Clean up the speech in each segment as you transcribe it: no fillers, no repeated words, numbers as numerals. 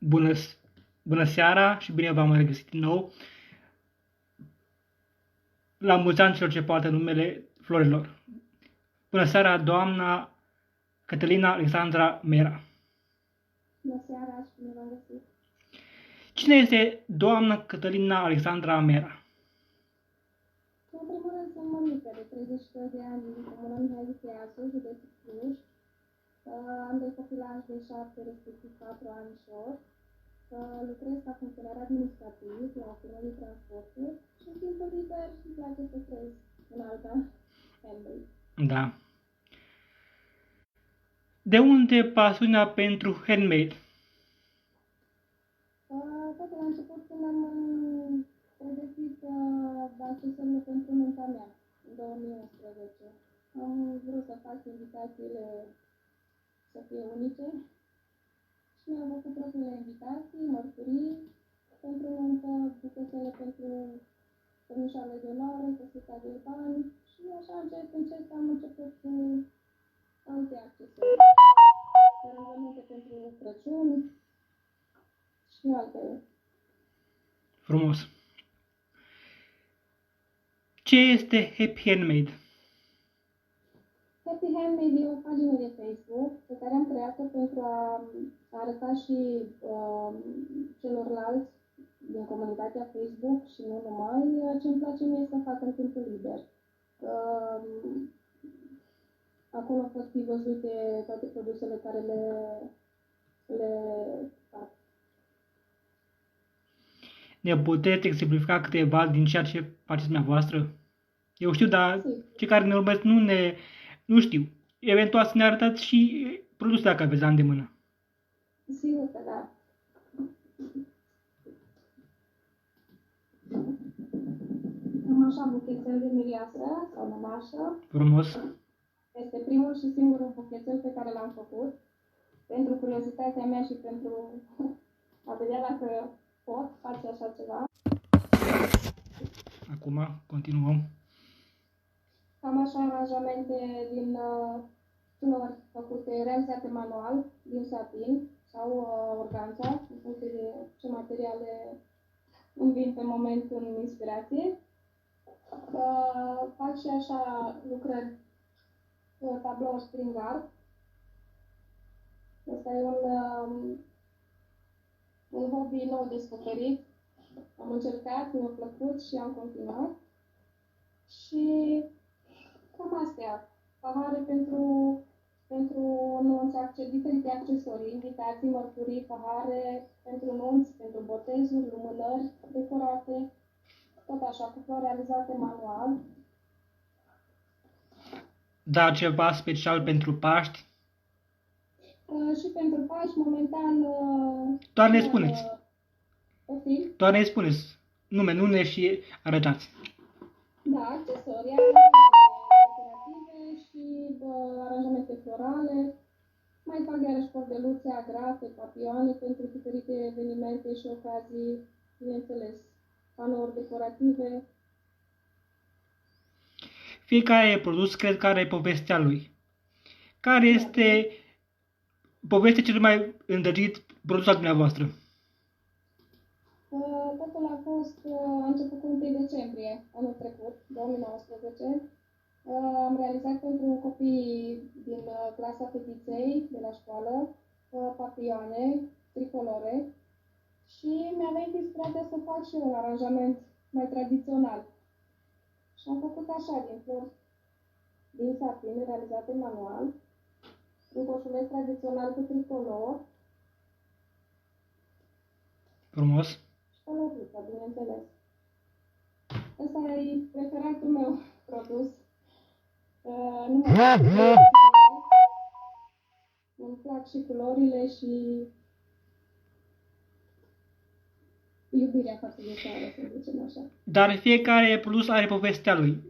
Bună, bună seara și bine v-am regăsit din nou. La mulți ani celor ce poartă numele florilor. Bună seara, doamna Cătălina Alexandra Mera. Bună seara și bine v-am găsit. Cine este doamna Cătălina Alexandra Mera? În primul rând sunt mămică de 32 de ani din Comuna Mihai Viteazu, județul Cluj. Am doi copilași de 7, respectiv 4 anișori. Lucrez ca funcționar administrativ la o firmă de transporturi și în timpul liber îmi place să trăiesc în alta handmade. Da. De unde pasiunea pentru handmade? Toate la început când am pregătit bacul pentru nunta mea, în 2011. Am vrut să fac invitațiile să fie unice și mi-am făcut propriile invitații, mărturii pentru nuntă, bucătele pentru domnișoarele de onoare, căsuța de bani și așa încet am început cu alte accesorii, aranjamente pentru Crăciun și altele. Frumos. Ce este Happy Handmade? Happy Handmade e o pagină de Facebook pe care am creat-o pentru a arăta și celorlalți din comunitatea Facebook și nu numai ce îmi place mie să fac în timpul liber. Acolo pot fi văzute toate produsele care le fac. Ne puteți exemplifica câteva din ceea ce faceți dumneavoastră? Eu știu, dar cei care ne urmăresc nu știu. Eventual să ne arătați și produsul dacă aveți la îndemână. Sigur că da. Am așa buchețel de mireasă sau nămașă. Frumos. Este primul și singurul buchețel pe care l-am făcut. Pentru curiozitatea mea și pentru a vedea dacă pot face așa ceva. Acum continuăm. Am așa aranjamente din flori făcute, realizate manual, din satin sau organza, în funcție de ce materiale îmi vin pe moment în inspirație. Fac și așa lucrări, tablouri string art. Asta e un hobby nou descoperit. Am încercat, mi-a plăcut și am continuat. Și cam astea. Pahare pentru nunți, diferite accesorii, invitații, mărturii, pahare pentru nunți, pentru botezuri, lumânări decorate, tot așa, cu flori realizate manual. Da, ceva special pentru Paști? Și pentru Paști, momentan... Doar ne spuneți. Poftim? Doar ne spuneți nume și arătați. Da, accesorii, decorative și aranjamente florale. Mai fac iarăși cordeluțe, agrafe, papioane pentru diferite evenimente și ocazii, bineînțeles, panouri decorative. Fiecare produs cred că are povestea lui. Care este povestea cel mai îndrăgit produs al dumneavoastră? Totul a început cu 1 decembrie anul trecut, 2019. Am realizat pentru copii din clasa fetiței de la școală papioane, tricolore și mi-a venit inspirația să fac și un aranjament mai tradițional. Și am făcut așa, din flori din satin, realizate manual, un coșuleț tradițional cu tricolor. Frumos. Și colorită, bineînțeles. Ăsta e preferatul meu produs. Îmi plac și culorile și iubirea față de țară, să zicem așa. Dar fiecare produs are povestea lui.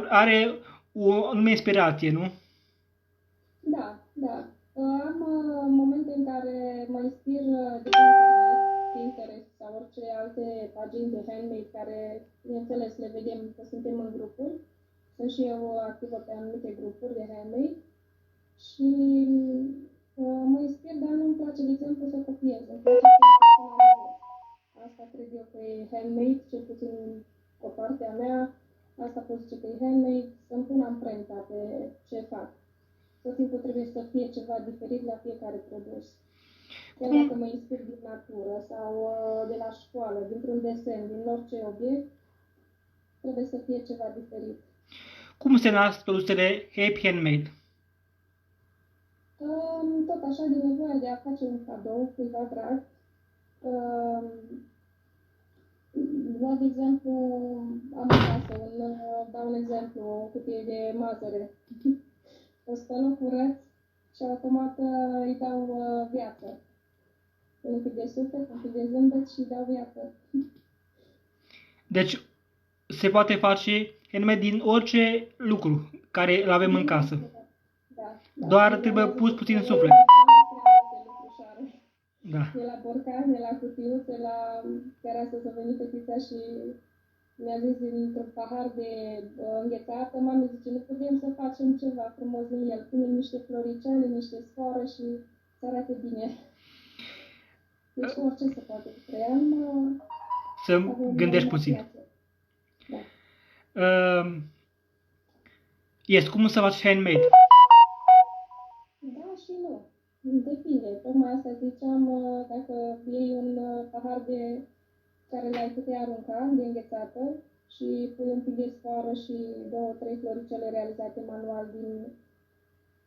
Are o anume inspirație, nu? Da, da. Am momente în care mă inspir de Pinterest sau orice alte pagini de handmade care, bineînțeles, le vedem că suntem în grupuri. Sunt și eu activă pe anumite grupuri de handmade și Mă inspir, dar nu-mi place, de exemplu, să copiez. Îmi place să personalizez. Asta cred eu că e handmade, cel puțin pe partea mea. Asta pot zice că e handmade, să-mi pun amprenta pe ce fac. Tot timpul trebuie să fie ceva diferit la fiecare produs. Chiar dacă mă inspir din natură sau de la școală, dintr-un desen, din orice obiect, trebuie să fie ceva diferit. Cum se nasc produsele Happy Handmade? Tot așa, din nevoia de a face un cadou cuiva drag. De exemplu, am acasă, dau un exemplu, o cutie de mazăre. O spăl, o curăț și automat îi dau viață. Un pic de suflet, un pic de zâmbet și îi dau viață. Deci se poate face handmade din orice lucru care îl avem în casă. Da. Doar trebuie pus puțin suflet. Da. De la borcan, de la cutiuțe, la chiar astăzi a venit fetița și mi-a zis dintr-un pahar de înghețată, mami zice, nu putem să facem ceva frumos din el, punem niște floricele, niște sfoară și să arate bine. Deci orice se poate. Trăiam să gândești puțin. Da. Este cum să faci handmade? Da și nu. Depinde. Tocmai asta ziceam, dacă iei un pahar de care l-ai putea arunca de înghețată și pui un pic de sfoară și 2-3 floricele realizate manual din...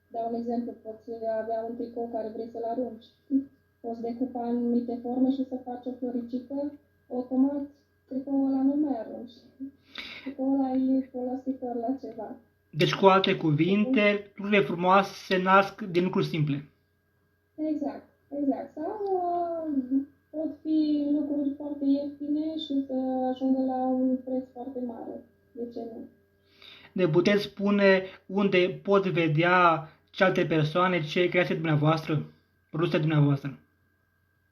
Dau un exemplu, poți avea un tricou care vrei să-l arunci. Poți decupa în anumite forme și să faci o floricică, automat tricoul ăla nu mai arunci. Tricoul ăla e folositor la ceva. Deci, cu alte cuvinte, lucrurile frumoase se nasc din lucruri simple. Exact, exact. Sau pot fi lucruri foarte ieftine și să ajungă la un preț foarte mare. De ce nu? Ne puteți spune unde pot vedea ce alte persoane, ce creații dumneavoastră, produsele dumneavoastră?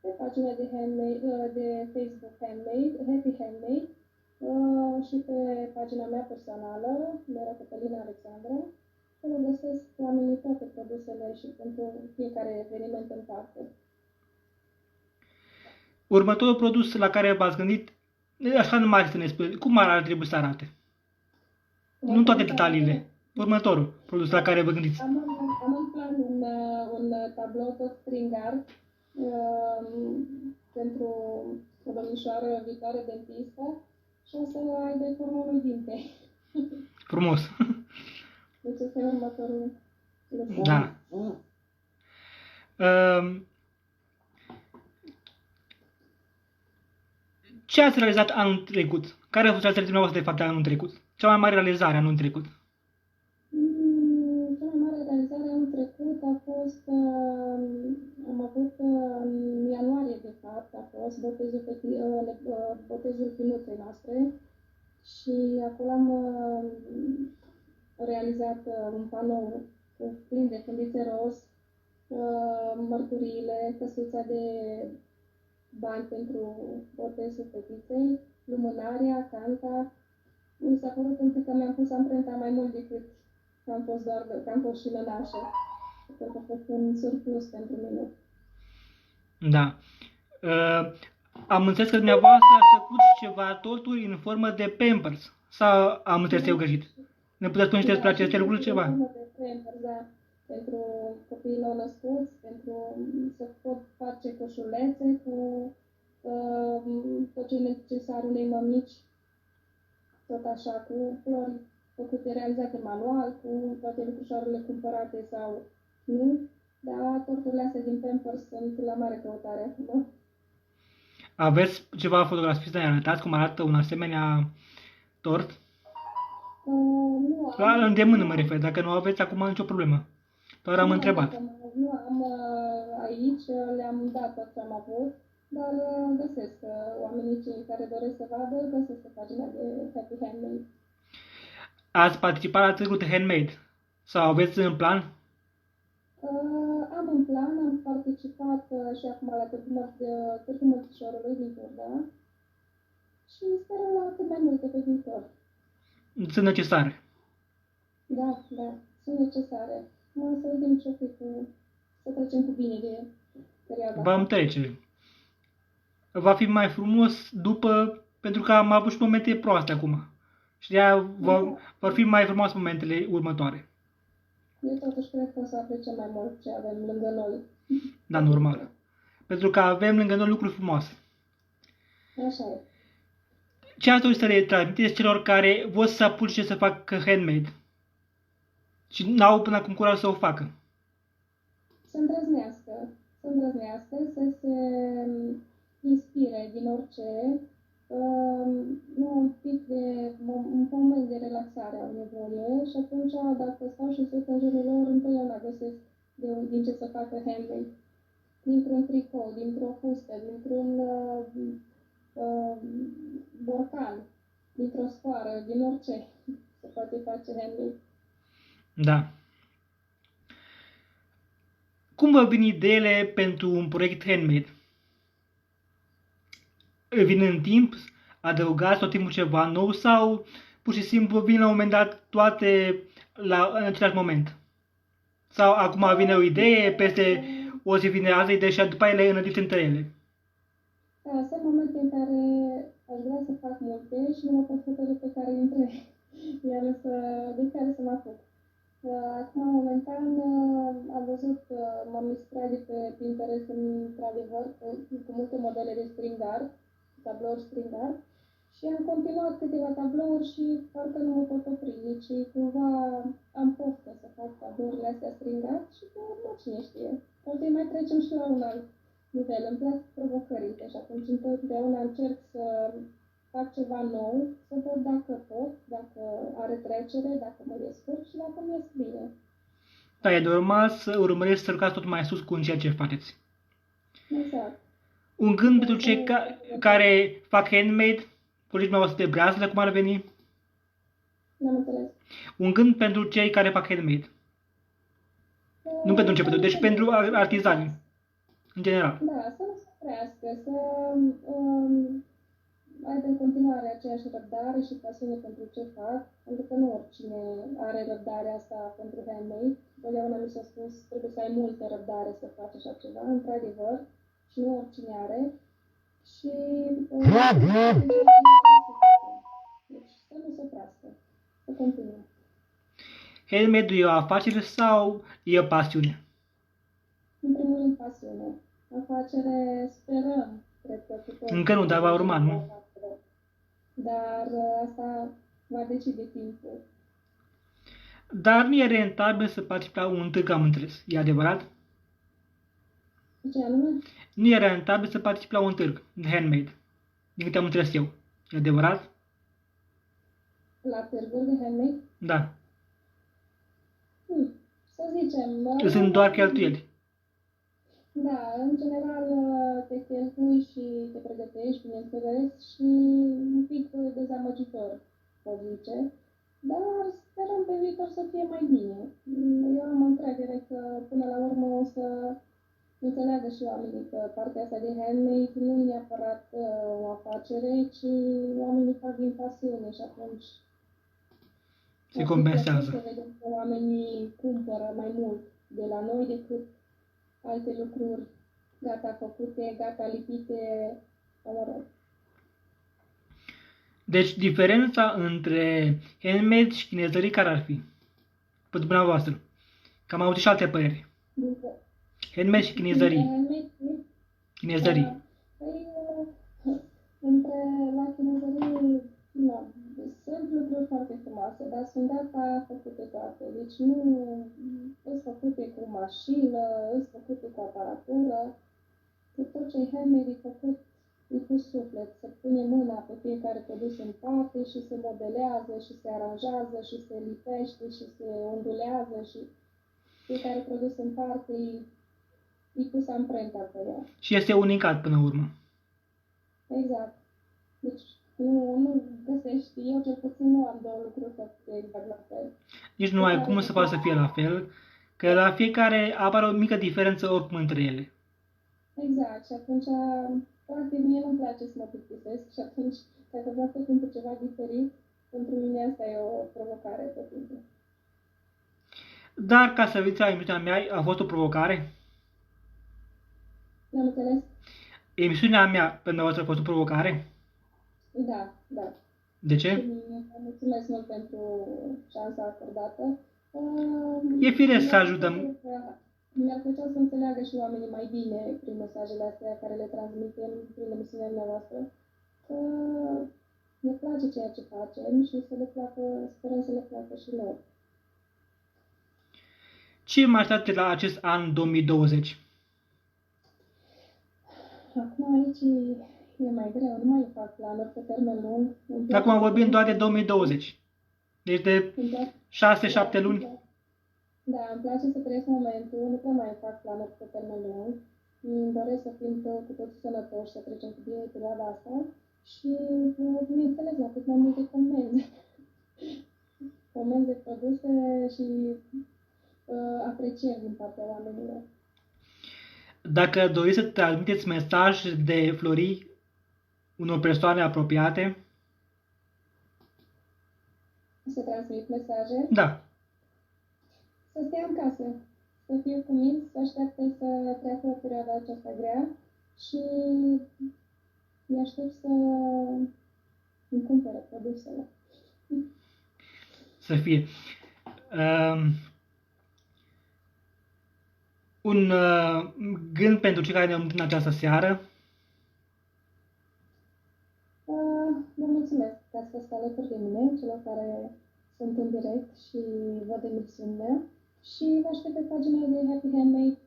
Pe pagina de, de Facebook Handmade, Happy Handmade, și pe pagina mea personală, Mera Cătălina Alexandra, acolo găsesc oamenii toate produsele și pentru fiecare eveniment în parte. Următorul produs la care v-ați gândit, așa nu mai să ne spune, cum ar trebui să arate? Nu toate detaliile. Următorul produs la care vă gândiți. Am în plan un tablou tot string art pentru o domnișoară viitoare dentistă și o să aibă forma unui dinte. Frumos. Deci este următorul lucru. Da. Ce ați realizat anul trecut? Care a fost realizarea dumneavoastră de fapt anul trecut? Cea mai mare realizare anul trecut? Cea mai mare realizare anul trecut a fost, am avut în ianuarie de fapt, a fost botezul finuței noastre și acolo am realizat un panou plin de fundițe roz, mărturiile, căsuța de bani pentru botezul fetiței, lumânarea, canta. Mi s-a părut un pic că mi-am pus amprenta mai mult decât că am fost doar că am fost și nănașă. Pentru că a fost un surplus pentru mine. Da. Am înțeles că dumneavoastră ați făcut ceva torturi în formă de Pampers. Sau am înțeles eu greșit? Ne puteți spune despre aceste lucruri ceva? În formă de Pampers, da. Pentru copiii nou născuți, pentru să pot face coșulețe cu tot ce e necesar unei mămici, tot așa, cu flori făcute, realizate manual, cu toate lucrușoarele cumpărate sau nu, dar torturile astea din Pampers sunt la mare căutare acum. Aveți ceva fotografii să ne arătați cum arată un asemenea tort? Nu am. La îndemână mă refer, dacă nu aveți acum nicio problemă. Doar am întrebat. Nu am aici, le-am dat tot ce am avut, dar găsesc oamenii cei care doresc să vadă, găsesc pe pagina de Happy Handmade. Ați participat la târgul de handmade? Sau aveți în plan? Am în plan, am participat și acum la Târgul Mărțișorului din Turda și sper la cât mai multe pe viitor. Sunt necesare. Da, sunt necesare. Mă să vedem ce cu să trecem cu bine de perioada Vom asta. trece. Va fi mai frumos după, pentru că am avut și momente proaste acum. Și de aia vor fi mai frumoase momentele următoare. Eu totuși cred că o să apreciem mai mult ce avem lângă noi. Da, normal. Pentru că avem lângă noi lucruri frumoase. Așa e. Ce ați dori să le transmiteți celor care vor să apuce să facă handmade și n-au până acum curaj să o facă? Să îndrăznească, să se inspire din orice, nu un moment de relaxare au nevoie și atunci dacă stau și sunt în jurul lor, întotdeauna găsesc din ce să facă handmade. Dintr-un tricou, dintr-o fustă, dintr-un borcan, dintr-o sfoară, din orice se poate face handmade. Da. Cum vă vin ideile pentru un proiect handmade? Vin în timp? Adăugați tot timpul ceva nou sau pur și simplu vin la un moment dat toate în același moment? Sau acum vine o idee, peste o zi vine altă idee și după aia le înădiți între ele? Da, sunt momente în care aș vrea să fac multe și nu mă pot hotărî pe care dintre ele de care să mă apuc. Acum, momentan, am văzut, m-am inspirat de pe Pinterest, într-adevăr, cu multe modele de string art, tablouri string art, și am continuat câteva tablouri și parcă nu mă pot opri. Deci, cumva, am poftă să fac tablourile astea string art și pe urmă, cine știe. Poate mai trecem și la un alt nivel. Îmi plac provocările și atunci întotdeauna încerc să fac ceva nou, să văd dacă pot, dacă are trecere, dacă mă descurc și dacă mi ies bine. Da, e normal să urmăriți să lucrați tot mai sus cu ceea ce faceți. Exact. Un gând pentru cei care fac handmade, colegii mei de breazlă, cum ar veni? N-am înțeles. Un gând pentru cei care fac handmade. Nu pentru începători, deci pentru artizani, în general. Da, să nu se oprească, să aibă în continuare aceeași răbdare și pasiune pentru ce fac, pentru că nu oricine are răbdarea asta pentru handmade. Totdeauna mi s-a spus, trebuie să ai multă răbdare să faci așa ceva, într-adevăr, și nu oricine are. Și deci să nu se oprească, să continue. Handmade-ul e o afacere sau e o pasiune? În primul rând, pasiune. Afacere, sperăm, cred că cu toți. Încă nu, dar va urma, nu? Dar asta va decide timpul. Dar nu e rentabil să participi la un târg, am înțeles. E adevărat? Ce anume? Nu e rentabil să participi la un târg de handmade. Din câte am înțeles eu. E adevărat? La târguri de handmade? Da. Să zicem. Sunt doar cheltuieli. Da, în general te cheltui și te pregătești, bineînțeles, și un pic dezamăgitor, să zice. Dar sperăm pe viitor să fie mai bine. Eu am încredere că până la urmă o să înțeleagă și oamenii că partea asta de handmade nu e neapărat o afacere, ci oamenii fac din pasiune și atunci Se compensează. să vedem că oamenii cumpără mai mult de la noi decât alte lucruri gata făcute, gata lipite, mă rog. Deci diferența între handmade și chinezării care ar fi? Pentru dumneavoastră. Că am auzit și alte păreri. Handmade și chinezării. Chinezării. Păi, la chinezării, sunt lucruri foarte frumoase, dar sunt gata făcute toate. Deci nu sunt făcute cu mașină, sunt făcute cu aparatură. Tot ce e handmade e făcut cu suflet, se pune mâna pe fiecare produs în parte și se modelează și se aranjează și se lipește și se ondulează și fiecare produs în parte e pus amprenta pe ea. Și este unicat până la urmă. Exact. Deci nu găsești, eu cel puțin nu am două lucruri făcute exact la fel. Nici nu ai cum să faci să fie la fel, că la fiecare apare o mică diferență oricum între ele. Exact, și atunci, practic, mie nu-mi place să mă plictisesc și atunci, dacă vreau tot timpul ceva diferit, pentru mine asta e o provocare tot timpul. Dar, ca să viți la emisiunea mea, a fost o provocare? N-am înțeles? Emisiunea mea pentru voastră a fost o provocare? Da, da. De Și ce? mulțumesc mult pentru șansa acordată. E firesc să Mi-ar ajutăm. plăcea- Mi-ar plăcea să înțeleagă și oamenii mai bine prin mesajele astea care le transmitem prin emisiunea noastră. Că ne place ceea ce facem și să le placă, sperăm să le placă și lor. Ce mai așteptate la acest an 2020? Acum aici e mai greu, nu mai fac planuri pe termen lung. Acum vorbim doar de 2020. Deci de Îmi place- 6-7 luni. Da, îmi place să trăiesc momentul, nu prea mai fac planuri pe termen lung. Îmi doresc să fim cu toți sănătoși, să trecem cu bine perioada asta și, bineînțeles, la cât mai multe comenzi. Comenzi de produse și aprecieri din partea oamenilor. Dacă doriți să transmiteți mesaj de flori unor persoane apropiate, Să transmit mesaje, da, să stea în casă, să fie cuminți, să aștepte să treacă perioada aceasta grea și îi aștept să îmi cumpere produsele. să fie. Un gând pentru cei care ne urmărit în această seară. Vă mulțumesc că ați fost alături de mine, celor care sunt în direct și văd emisiunea și vă aștept pe pagina de Happy Handmade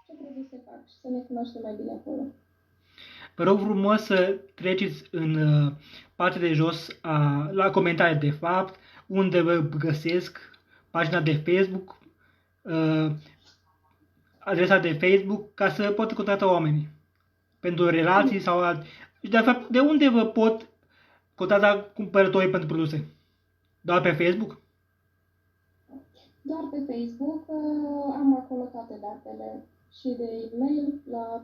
ce produse fac și să ne cunoaștem mai bine acolo. Vă rog frumos să treceți în partea de jos la comentarii de fapt, unde vă găsesc pagina de Facebook, adresa de Facebook, ca să pot contacta oamenii pentru relații sau de fapt, de unde vă pot contacta cumpărătorii pentru produse? Doar pe Facebook? Doar pe Facebook am acolo toate datele și de e-mail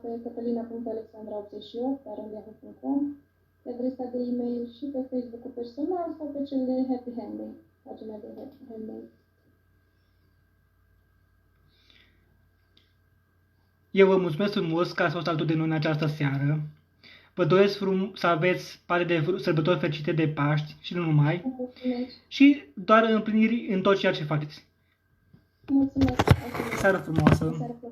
pe cătălina.alexandra88@yahoo.com, pe adresa de e-mail și pe Facebook-ul personal sau pe cel de Happy Handmade, pagina de Happy Handmade. Eu vă mulțumesc frumos că ați fost alături de noi în această seară. Vă doresc să aveți parte de sărbători fericite de Paști și nu numai. Mulțumesc! Și doar împliniri în tot ceea ce faceți. Mulțumesc! Seară frumoasă! Seară frumoasă!